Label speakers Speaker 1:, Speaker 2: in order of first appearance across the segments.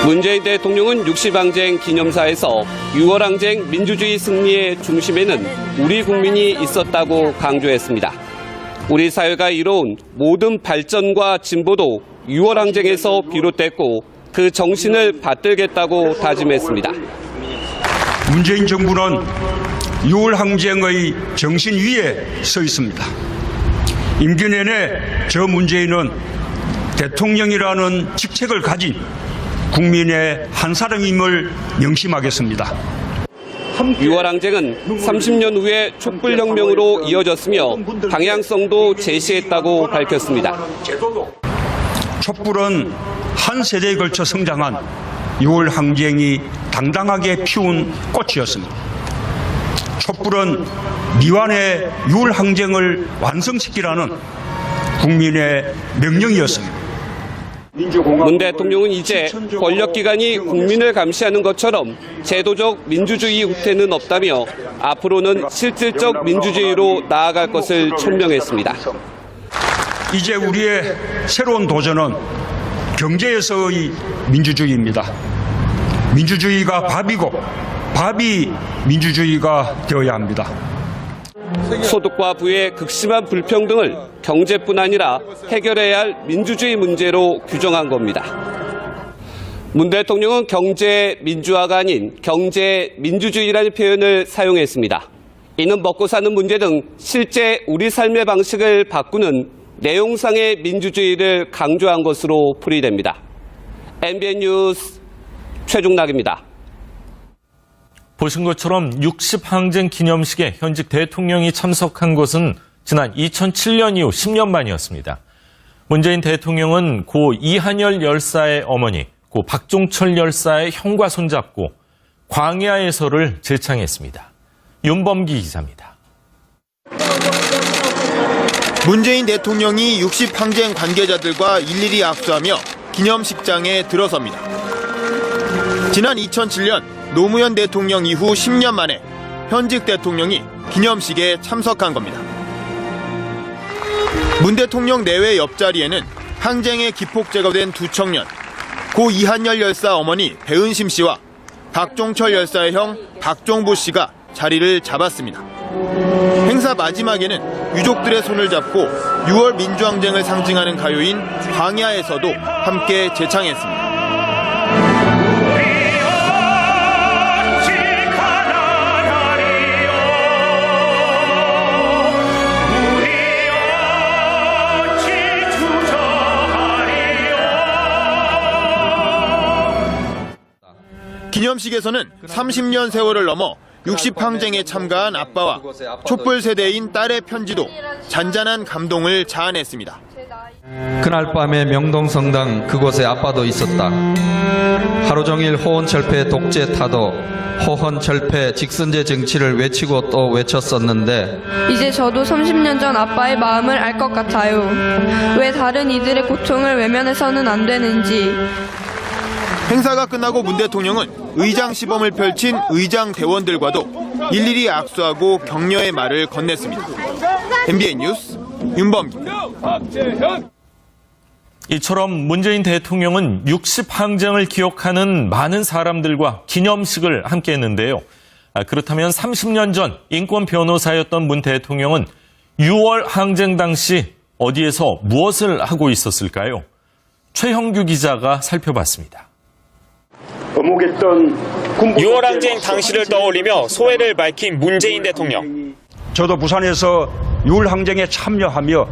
Speaker 1: 문재인 대통령은 60항쟁 기념사에서 6월항쟁 민주주의 승리의 중심에는 우리 국민이 있었다고 강조했습니다. 우리 사회가 이뤄온 모든 발전과 진보도 6월항쟁에서 비롯됐고 그 정신을 받들겠다고 다짐했습니다.
Speaker 2: 문재인 정부는 6월항쟁의 정신 위에 서 있습니다. 임기 내내 저 문재인은 대통령이라는 직책을 가진 국민의 한 사람임을 명심하겠습니다.
Speaker 1: 6월항쟁은 30년 후에 촛불혁명으로 이어졌으며 방향성도 제시했다고 밝혔습니다.
Speaker 2: 촛불은 한 세대에 걸쳐 성장한 6월항쟁이 당당하게 피운 꽃이었습니다. 촛불은 미완의 6월항쟁을 완성시키라는 국민의 명령이었습니다.
Speaker 1: 문 대통령은 이제 권력기관이 국민을 감시하는 것처럼 제도적 민주주의 후퇴는 없다며 앞으로는 실질적 민주주의로 나아갈 것을 천명했습니다.
Speaker 2: 이제 우리의 새로운 도전은 경제에서의 민주주의입니다. 민주주의가 밥이고 밥이 민주주의가 되어야 합니다.
Speaker 1: 소득과 부의 극심한 불평등을 경제뿐 아니라 해결해야 할 민주주의 문제로 규정한 겁니다. 문 대통령은 경제 민주화가 아닌 경제 민주주의라는 표현을 사용했습니다. 이는 먹고 사는 문제 등 실제 우리 삶의 방식을 바꾸는 내용상의 민주주의를 강조한 것으로 풀이됩니다. MBN 뉴스 최중락입니다.
Speaker 3: 보신 것처럼 60항쟁 기념식에 현직 대통령이 참석한 것은 지난 2007년 이후 10년 만이었습니다. 문재인 대통령은 고 이한열 열사의 어머니, 고 박종철 열사의 형과 손잡고 광야에서를 제창했습니다. 윤범기 기자입니다.
Speaker 4: 문재인 대통령이 60항쟁 관계자들과 일일이 악수하며 기념식장에 들어섭니다. 지난 2007년 노무현 대통령 이후 10년 만에 현직 대통령이 기념식에 참석한 겁니다. 문 대통령 내외 옆자리에는 항쟁의 기폭제가 된 두 청년, 고 이한열 열사 어머니 배은심 씨와 박종철 열사의 형 박종보 씨가 자리를 잡았습니다. 행사 마지막에는 유족들의 손을 잡고 6월 민주항쟁을 상징하는 가요인 광야에서도 함께 제창했습니다. 기념식에서는 30년 세월을 넘어 60항쟁에 참가한 아빠와 촛불 세대인 딸의 편지도 잔잔한 감동을 자아냈습니다.
Speaker 5: 그날 밤에 명동성당 그곳에 아빠도 있었다. 하루 종일 호언철폐 독재 타도 호언철폐 직선제 정치를 외치고 또 외쳤었는데
Speaker 6: 이제 저도 30년 전 아빠의 마음을 알 것 같아요. 왜 다른 이들의 고통을 외면해서는 안 되는지.
Speaker 4: 행사가 끝나고 문 대통령은 의장 시범을 펼친 의장 대원들과도 일일이 악수하고 격려의 말을 건넸습니다. MBN 뉴스 윤범기입니다.
Speaker 3: 이처럼 문재인 대통령은 60항쟁을 기억하는 많은 사람들과 기념식을 함께 했는데요. 그렇다면 30년 전 인권 변호사였던 문 대통령은 6월 항쟁 당시 어디에서 무엇을 하고 있었을까요? 최형규 기자가 살펴봤습니다.
Speaker 7: 6월 항쟁 당시를 떠올리며 소회를 밝힌 문재인 대통령.
Speaker 2: 저도 부산에서 6월 항쟁에 참여하며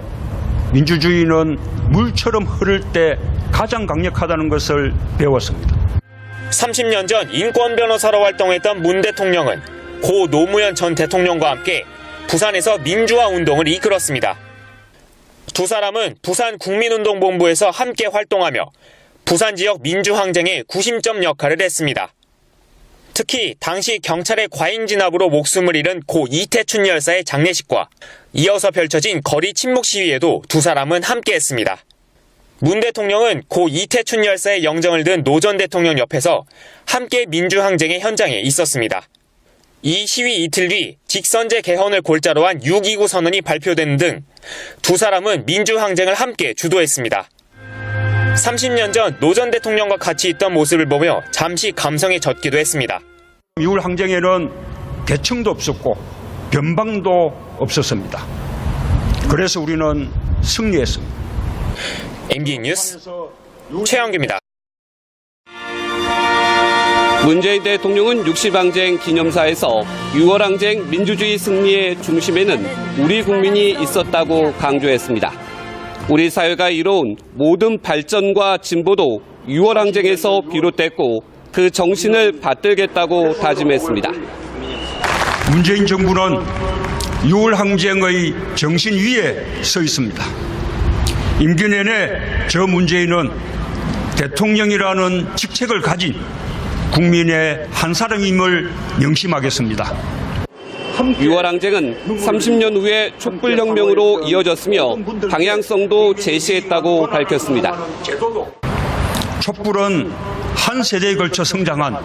Speaker 2: 민주주의는 물처럼 흐를 때 가장 강력하다는 것을 배웠습니다.
Speaker 7: 30년 전 인권 변호사로 활동했던 문 대통령은 고 노무현 전 대통령과 함께 부산에서 민주화 운동을 이끌었습니다. 두 사람은 부산 국민운동본부에서 함께 활동하며 부산 지역 민주항쟁의 구심점 역할을 했습니다. 특히 당시 경찰의 과잉 진압으로 목숨을 잃은 고 이태춘 열사의 장례식과 이어서 펼쳐진 거리 침묵 시위에도 두 사람은 함께했습니다. 문 대통령은 고 이태춘 열사의 영정을 든 노 전 대통령 옆에서 함께 민주항쟁의 현장에 있었습니다. 이 시위 이틀 뒤 직선제 개헌을 골자로 한 6.29 선언이 발표되는 등 두 사람은 민주항쟁을 함께 주도했습니다. 30년 전 노 전 대통령과 같이 있던 모습을 보며 잠시 감성에 젖기도 했습니다.
Speaker 2: 6월 항쟁에는 대청도 없었고 변방도 없었습니다. 그래서 우리는 승리했습니다.
Speaker 7: MBN 뉴스 최영규입니다.
Speaker 1: 문재인 대통령은 60항쟁 기념사에서 6월 항쟁 민주주의 승리의 중심에는 우리 국민이 있었다고 강조했습니다. 우리 사회가 이뤄온 모든 발전과 진보도 6월 항쟁에서 비롯됐고 그 정신을 받들겠다고 다짐했습니다.
Speaker 2: 문재인 정부는 6월 항쟁의 정신 위에 서 있습니다. 임기 내내 저 문재인은 대통령이라는 직책을 가진 국민의 한 사람임을 명심하겠습니다.
Speaker 1: 6월 항쟁은 30년 후에 촛불혁명으로 이어졌으며 방향성도 제시했다고 밝혔습니다.
Speaker 2: 촛불은 한 세대에 걸쳐 성장한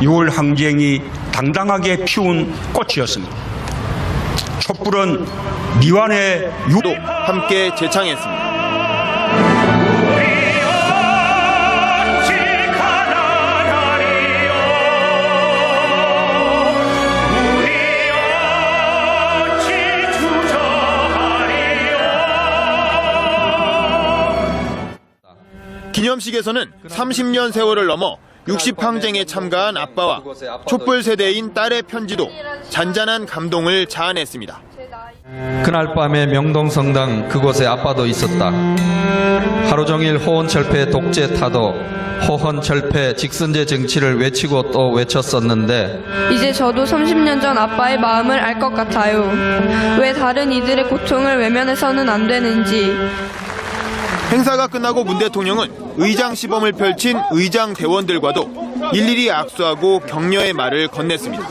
Speaker 2: 6월 항쟁이 당당하게 피운 꽃이었습니다. 촛불은 미완의
Speaker 4: 도 함께 재창했습니다. 기념식에서는 30년 세월을 넘어 60항쟁에 참가한 아빠와 촛불 세대인 딸의 편지도 잔잔한 감동을 자아냈습니다.
Speaker 5: 그날 밤에 명동성당 그곳에 아빠도 있었다. 하루 종일 호언철폐 독재 타도 호헌철폐 직선제 정치를 외치고 또 외쳤었는데
Speaker 6: 이제 저도 30년 전 아빠의 마음을 알 것 같아요. 왜 다른 이들의 고통을 외면해서는 안 되는지.
Speaker 4: 행사가 끝나고 문 대통령은 의장 시범을 펼친 의장 대원들과도 일일이 악수하고 격려의 말을 건넸습니다.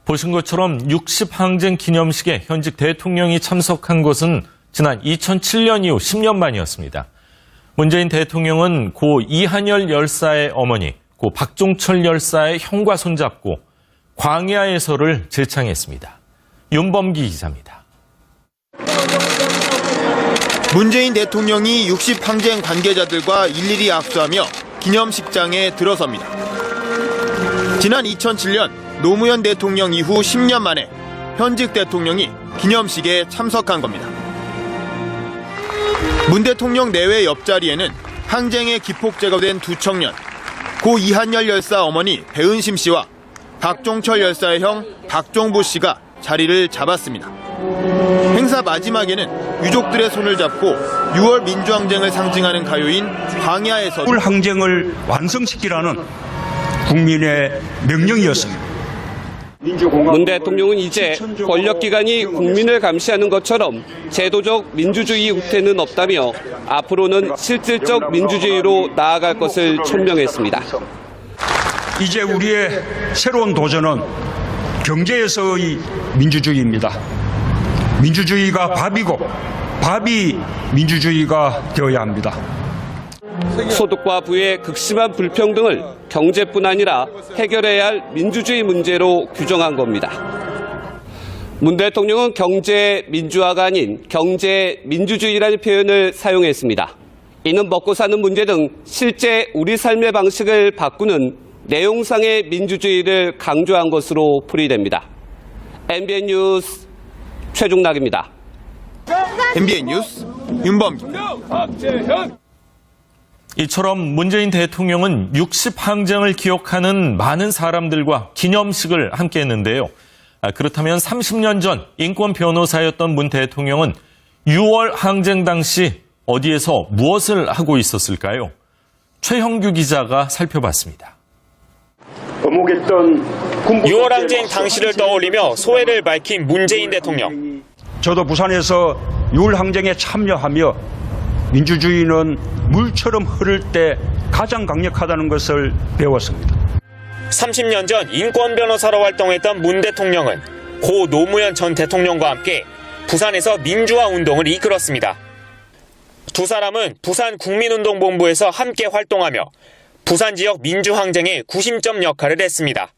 Speaker 3: 보신 것처럼 60항쟁 기념식에 현직 대통령이 참석한 것은 지난 2007년 이후 10년 만이었습니다. 문재인 대통령은 고 이한열 열사의 어머니, 고 박종철 열사의 형과 손잡고 광야에서를 제창했습니다. 윤범기 기자입니다.
Speaker 4: 문재인 대통령이 60항쟁 관계자들과 일일이 악수하며 기념식장에 들어섭니다. 지난 2007년 노무현 대통령 이후 10년 만에 현직 대통령이 기념식에 참석한 겁니다. 문 대통령 내외 옆자리에는 항쟁의 기폭제가 된 두 청년, 고 이한열 열사 어머니 배은심 씨와 박종철 열사의 형 박종부 씨가 자리를 잡았습니다. 행사 마지막에는 유족들의 손을 잡고 6월 민주항쟁을 상징하는 가요인 광야에서
Speaker 2: 6월 항쟁을 완성시키라는 국민의 명령이었습니다.
Speaker 1: 문 대통령은 이제 권력기관이 국민을 감시하는 것처럼 제도적 민주주의 후퇴는 없다며 앞으로는 실질적 민주주의로 나아갈 것을 천명했습니다.
Speaker 2: 이제 우리의 새로운 도전은 경제에서의 민주주의입니다. 민주주의가 밥이고 밥이 민주주의가 되어야 합니다.
Speaker 1: 소득과 부의 극심한 불평등을 경제뿐 아니라 해결해야 할 민주주의 문제로 규정한 겁니다. 문 대통령은 경제 민주화가 아닌 경제 민주주의라는 표현을 사용했습니다. 이는 먹고 사는 문제 등 실제 우리 삶의 방식을 바꾸는 내용상의 민주주의를 강조한 것으로 풀이됩니다. MBN 뉴스 최중락입니다.
Speaker 4: MBN 뉴스 윤범기입니다.
Speaker 3: 이처럼 문재인 대통령은 60항쟁을 기억하는 많은 사람들과 기념식을 함께 했는데요. 그렇다면 30년 전 인권 변호사였던 문 대통령은 6월 항쟁 당시 어디에서 무엇을 하고 있었을까요? 최형규 기자가 살펴봤습니다.
Speaker 7: 6월 항쟁 당시를 떠올리며 소회를 밝힌 문재인 대통령.
Speaker 2: 저도 부산에서 6월 항쟁에 참여하며 민주주의는 물처럼 흐를 때 가장 강력하다는 것을 배웠습니다.
Speaker 7: 30년 전 인권 변호사로 활동했던 문 대통령은 고 노무현 전 대통령과 함께 부산에서 민주화 운동을 이끌었습니다. 두 사람은 부산 국민운동본부에서 함께 활동하며 부산 지역 민주항쟁의 구심점 역할을 했습니다.